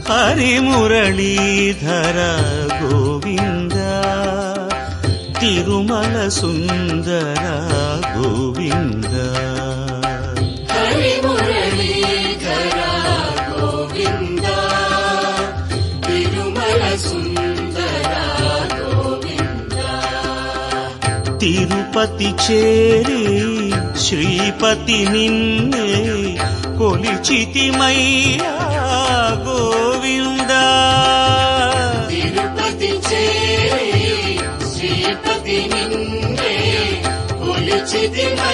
హరి మురళీధర గోవింద తిరుమల సుందర గోవింద హరి మురళీధర గోవింద తిరుమల సుందర గోవింద తిరుపతి చేరి శ్రీపతి నిన్నే కొలిచితిమయ్యా గోవింద తిరుపతి చేరి శ్రీపతి నిన్నే కొలిచితిమయ్యా